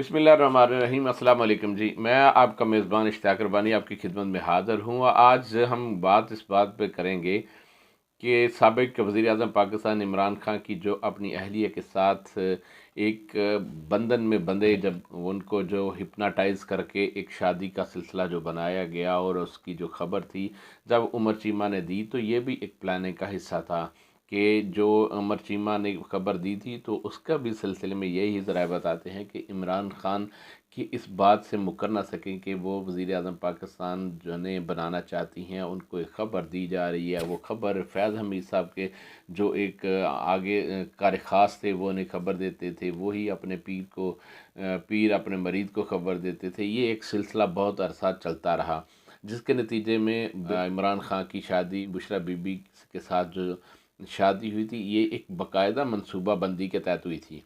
बिस्मिल्लाहिर्रहमानिर्रहीम। अस्सलाम वालेकुम जी। मैं आपका मेज़बान इश्तियाक रबानी आपकी खिदमत में हाज़िर हूँ। आज हम इस बात पे करेंगे कि साबिक़ वज़ीर आज़म पाकिस्तान इमरान खान की जो अपनी अहलिया के साथ एक बंधन में बंधे, जब उनको जो हिप्नाटाइज़ करके एक शादी का सिलसिला जो बनाया गया और उसकी जो ख़बर थी जब उमर चीमा ने दी, तो ये भी एक प्लानिंग का हिस्सा था कि जो उमर चीमा ने खबर दी थी तो उसका भी सिलसिले में यही ज़राए बताते हैं कि इमरान खान की इस बात से मुकर ना सकें कि वो वज़ीर आज़म पाकिस्तान जो ने बनाना चाहती हैं, उनको एक ख़बर दी जा रही है। वो ख़बर फैज़ हमीद साहब के जो एक आगे कार ख़ास थे, वो उन्हें ख़बर देते थे, वही अपने पीर अपने मरीद को ख़बर देते थे। ये एक सिलसिला बहुत अरसा चलता रहा, जिसके नतीजे में इमरान खान की शादी बुशरा बीबी के साथ जो शादी हुई थी, ये एक बाकायदा मनसूबा बंदी के तहत हुई थी।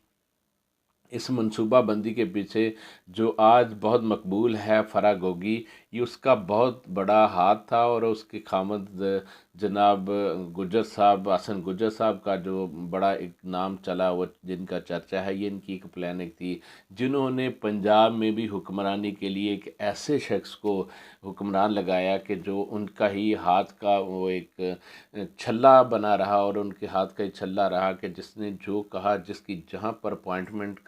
इस मनसूबा बंदी के पीछे जो आज बहुत मकबूल है फराह गोगी, ये उसका बहुत बड़ा हाथ था। और उसके खामद जनाब गुज्जर साहब, हसन गुज्जर साहब का जो बड़ा एक नाम चला, वो जिनका चर्चा है, ये इनकी एक प्लानिंग थी, जिन्होंने पंजाब में भी हुक्मरानी के लिए एक ऐसे शख्स को हुक्मरान लगाया कि जो उनका ही हाथ का वो एक छल्ला बना रहा, और उनके हाथ का ही छल्ला रहा कि जिसने जो कहा, जिसकी जहाँ पर अपॉइंटमेंट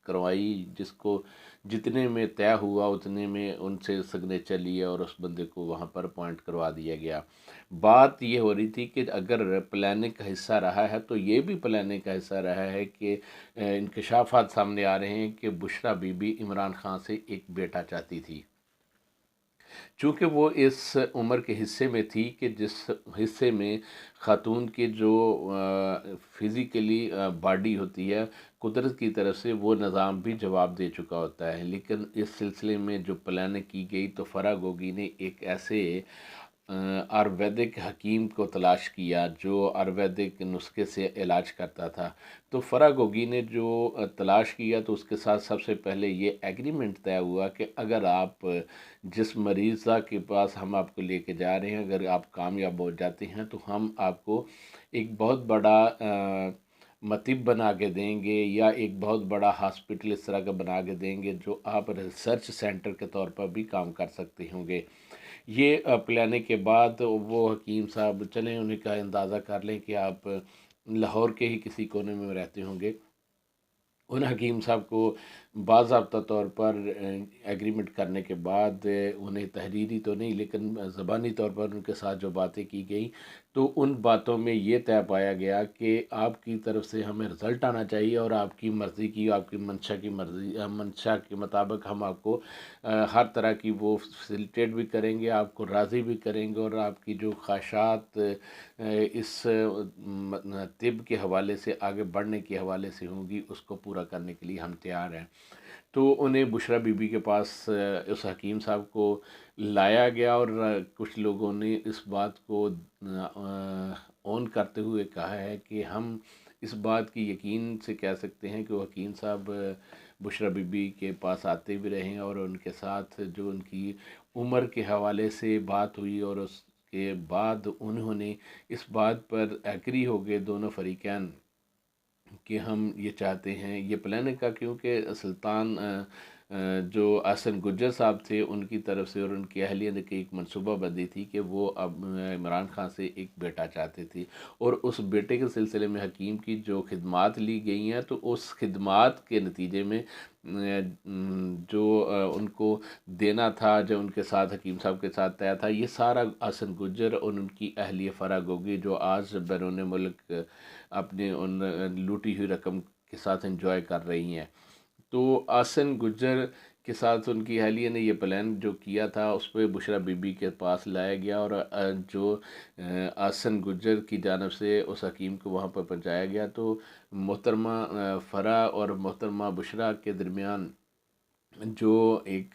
करवाई, जिसको जितने में तय हुआ उतने में उनसे सिग्नेचर लिए और उस बंदे को वहाँ पर अपॉइंट करवा दिया गया। बात ये हो रही थी कि अगर प्लानिंग का हिस्सा रहा है तो ये भी प्लानिंग का हिस्सा रहा है कि इंकशाफात सामने आ रहे हैं कि बुशरा बीबी इमरान खान से एक बेटा चाहती थी। चूँकि वो इस उम्र के हिस्से में थी कि जिस हिस्से में ख़ातून की जो फ़िज़िकली बॉडी होती है, कुदरत की तरफ से वो निज़ाम भी जवाब दे चुका होता है। लेकिन इस सिलसिले में जो प्लानिंग की गई, तो फराह गोगी ने एक ऐसे आयुर्वेदिक हकीम को तलाश किया जो आयुर्वेदिक नुस्खे से इलाज करता था। तो फराह गोगी ने जो तलाश किया, तो उसके साथ सबसे पहले ये एग्रीमेंट तय हुआ कि अगर आप जिस मरीज़ा के पास हम आपको लेके जा रहे हैं, अगर आप कामयाब हो जाते हैं, तो हम आपको एक बहुत बड़ा मतीब बना के देंगे, या एक बहुत बड़ा हॉस्पिटल इस तरह का बना के देंगे जो आप रिसर्च सेंटर के तौर पर भी काम कर सकते होंगे। ये पिलाने के बाद वो हकीम साहब चलें, उन्हीं का अंदाज़ा कर लें कि आप लाहौर के ही किसी कोने में रहते होंगे। उन हकीम साहब को बाज़ाब्ता तौर पर एग्रीमेंट करने के बाद उन्हें तहरीरी तो नहीं लेकिन ज़बानी तौर पर उनके साथ जो बातें की गई, तो उन बातों में ये तय पाया गया कि आपकी तरफ से हमें रिज़ल्ट आना चाहिए, और आपकी मर्ज़ी की, आपकी मंशा के मुताबिक हम आपको हर तरह की वो फैसिलिटेट भी करेंगे, आपको राज़ी भी करेंगे, और आपकी जो ख्वाहिशात इस तिब के हवाले से आगे बढ़ने के हवाले से होंगी, उसको पूरा करने के लिए हम तैयार हैं। तो उन्हें बुशरा बीबी के पास उस हकीम साहब को लाया गया, और कुछ लोगों ने इस बात को ऑन करते हुए कहा है कि हम इस बात की यकीन से कह सकते हैं कि वो हकीम साहब बुशरा बीबी के पास आते भी रहे, और उनके साथ जो उनकी उम्र के हवाले से बात हुई, और उसके बाद उन्होंने इस बात पर एग्री हो गए दोनों फरीकैन कि हम ये चाहते हैं ये प्लान का, क्योंकि सुल्तान जो हसन गुज्जर साहब थे, उनकी तरफ से और उनकी अहलिया ने की एक मनसूबा बंदी थी कि वो अब इमरान खान से एक बेटा चाहते थे, और उस बेटे के सिलसिले में हकीम की जो खिदमात ली गई हैं, तो उस खिदमात के नतीजे में जो उनको देना था, जो उनके साथ हकीम साहब के साथ तय था, ये सारा हसन गुज्जर और उनकी अहलिया फराह गोगी जो आज बैरून मुल्क अपने उन लूटी हुई रकम के साथ एंजॉय कर रही हैं। तो आसन गुज्जर के साथ उनकी अहलिया ने ये प्लान जो किया था, उस पर बुशरा बीबी के पास लाया गया, और जो आसन गुज्जर की जानब से उस हकीम को वहाँ पर पहुँचाया गया। तो मोहतरमा फ़राह और मोहतरमा बुशरा के दरमियान जो एक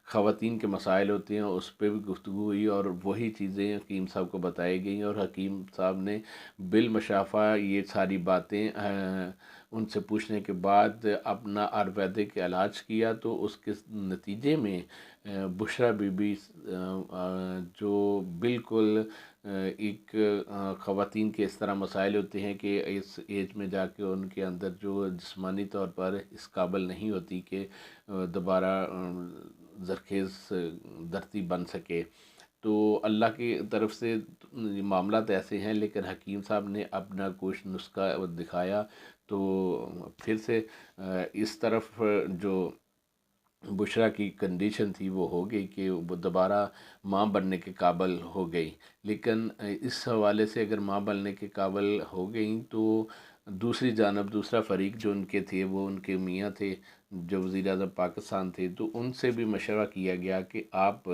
ख़वातीन के मसाइल होते हैं, उस पे भी गुफ्तगू हुई, और वही चीज़ें हकीम साहब को बताई गई, और हकीम साहब ने बिलमशाफ़ा ये सारी बातें उनसे पूछने के बाद अपना आयुर्वेदिक इलाज किया। तो उसके नतीजे में बुशरा बीबी जो बिल्कुल ایک خواتین کے اس طرح مسائل ہوتے ہیں کہ اس ایج میں جا کے ان کے اندر جو جسمانی طور پر اس قابل نہیں ہوتی کہ دوبارہ زرخیز دھرتی بن سکے، تو اللہ کی طرف سے معاملات ایسے ہیں، لیکن حکیم صاحب نے اپنا کوئی نسخہ دکھایا تو پھر سے اس طرف جو بشرا کی کنڈیشن تھی وہ ہو گئی کہ وہ دوبارہ ماں بننے کے قابل ہو گئی۔ لیکن اس حوالے سے اگر ماں بننے کے قابل ہو گئیں تو دوسری جانب دوسرا فریق جو ان کے تھے وہ ان کے میاں تھے جو وزیر اعظم پاکستان تھے، تو ان سے بھی مشورہ کیا گیا کہ آپ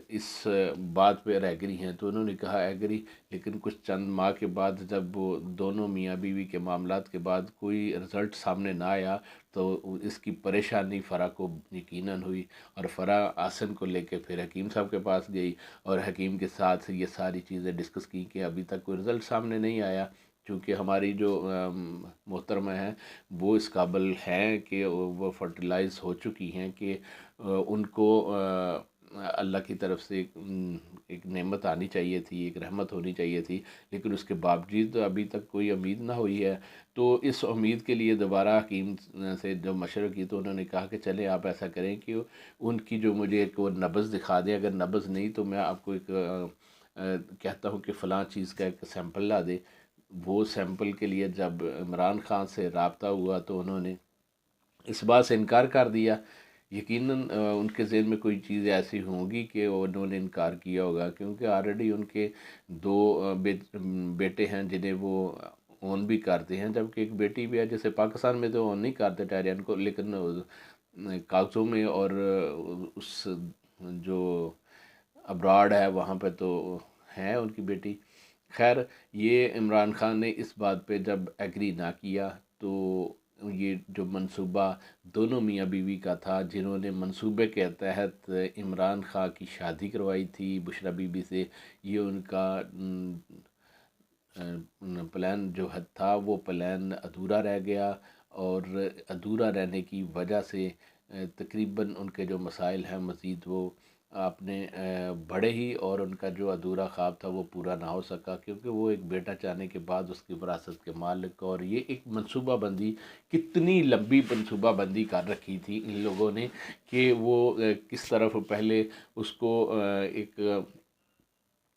اس بات پہ ایگری ہیں، تو انہوں نے کہا ایگری، لیکن کچھ چند ماہ کے بعد جب وہ دونوں میاں بیوی کے معاملات کے بعد کوئی رزلٹ سامنے نہ آیا تو اس کی پریشانی فرح کو یقیناً ہوئی، اور فرح آسن کو لے کے پھر حکیم صاحب کے پاس گئی اور حکیم کے ساتھ یہ ساری چیزیں ڈسکس کی کہ ابھی تک کوئی رزلٹ سامنے نہیں آیا، چونکہ ہماری جو محترمہ ہیں وہ اس قابل ہیں کہ وہ فرٹیلائز ہو چکی ہیں کہ ان کو اللہ کی طرف سے ایک نعمت آنی چاہیے تھی، ایک رحمت ہونی چاہیے تھی، لیکن اس کے باوجود ابھی تک کوئی امید نہ ہوئی ہے۔ تو اس امید کے لیے دوبارہ حکیم سے جو مشورہ کی تو انہوں نے کہا کہ چلیں آپ ایسا کریں کہ ان کی جو مجھے ایک وہ نبض دکھا دیں، اگر نبض نہیں تو میں آپ کو ایک کہتا ہوں کہ فلاں چیز کا ایک سیمپل لا دے۔ وہ سیمپل کے لیے جب عمران خان سے رابطہ ہوا تو انہوں نے اس بات سے انکار کر دیا۔ یقیناً ان کے ذہن میں کوئی چیز ایسی ہوگی کہ انہوں نے انکار کیا ہوگا، کیونکہ آلریڈی ان کے دو بیٹے ہیں جنہیں وہ اون بھی کرتے ہیں، جبکہ ایک بیٹی بھی ہے جیسے پاکستان میں تو اون نہیں کرتے ٹائرین کو، لیکن کاغذوں میں اور اس جو ابراڈ ہے وہاں پہ تو ہے ان کی بیٹی۔ خیر، یہ عمران خان نے اس بات پہ جب ایگری نہ کیا تو یہ جو منصوبہ دونوں میاں بیوی کا تھا، جنہوں نے منصوبے کے تحت عمران خان کی شادی کروائی تھی بشرا بی بی سے، یہ ان کا پلان جو تھا وہ پلان ادھورا رہ گیا، اور ادھورا رہنے کی وجہ سے تقریباً ان کے جو مسائل ہیں مزید وہ اپنے بڑے ہی، اور ان کا جو ادھورا خواب تھا وہ پورا نہ ہو سکا، کیونکہ وہ ایک بیٹا چاہنے کے بعد اس کی وراثت کے مالک، اور یہ ایک منصوبہ بندی کتنی لمبی منصوبہ بندی کر رکھی تھی ان لوگوں نے کہ وہ کس طرف پہلے اس کو ایک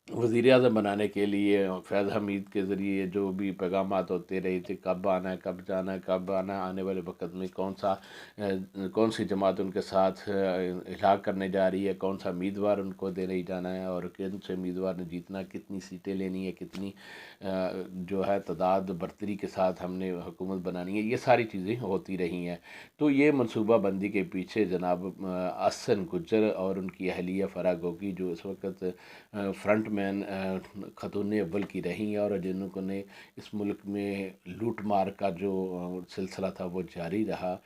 وزیر اعظم بنانے کے لیے فیض حمید کے ذریعے جو بھی پیغامات ہوتے رہے تھے، کب آنا ہے، کب جانا ہے، کب آنا ہے، آنے والے وقت میں کون سی جماعت ان کے ساتھ الحاق کرنے جا رہی ہے، کون سا امیدوار ان کو دینے جانا ہے، اور کون سے امیدوار نے جیتنا، کتنی سیٹیں لینی ہے، کتنی جو ہے تعداد برتری کے ساتھ ہم نے حکومت بنانی ہے، یہ ساری چیزیں ہوتی رہی ہیں۔ تو یہ منصوبہ بندی کے پیچھے جناب احسن گجر اور ان کی اہلیہ فرح گوگی جو اس وقت فرنٹ مین خاتون اول کی رہیں، اور جنہوں نے اس ملک میں لوٹ مار کا جو سلسلہ تھا وہ جاری رہا،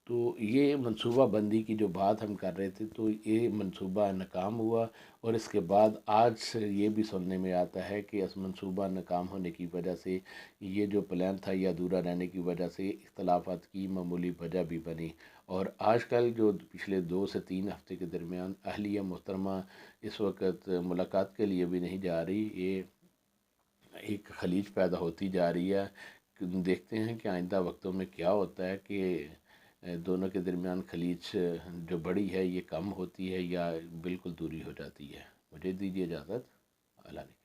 تو یہ منصوبہ بندی کی جو بات ہم کر رہے تھے تو یہ منصوبہ ناکام ہوا، اور اس کے بعد آج یہ بھی سننے میں آتا ہے کہ اس منصوبہ ناکام ہونے کی وجہ سے یہ جو پلان تھا یہ ادھورا رہنے کی وجہ سے اختلافات کی معمولی وجہ بھی بنی، اور آج کل جو پچھلے 2 سے 3 ہفتے کے درمیان اہلیہ محترمہ اس وقت ملاقات کے لیے بھی نہیں جا رہی، یہ ایک خلیج پیدا ہوتی جا رہی ہے۔ دیکھتے ہیں کہ آئندہ وقتوں میں کیا ہوتا ہے کہ دونوں کے درمیان خلیج جو بڑی ہے یہ کم ہوتی ہے یا بالکل دوری ہو جاتی ہے۔ مجھے دیجیے اجازت، اللہ نے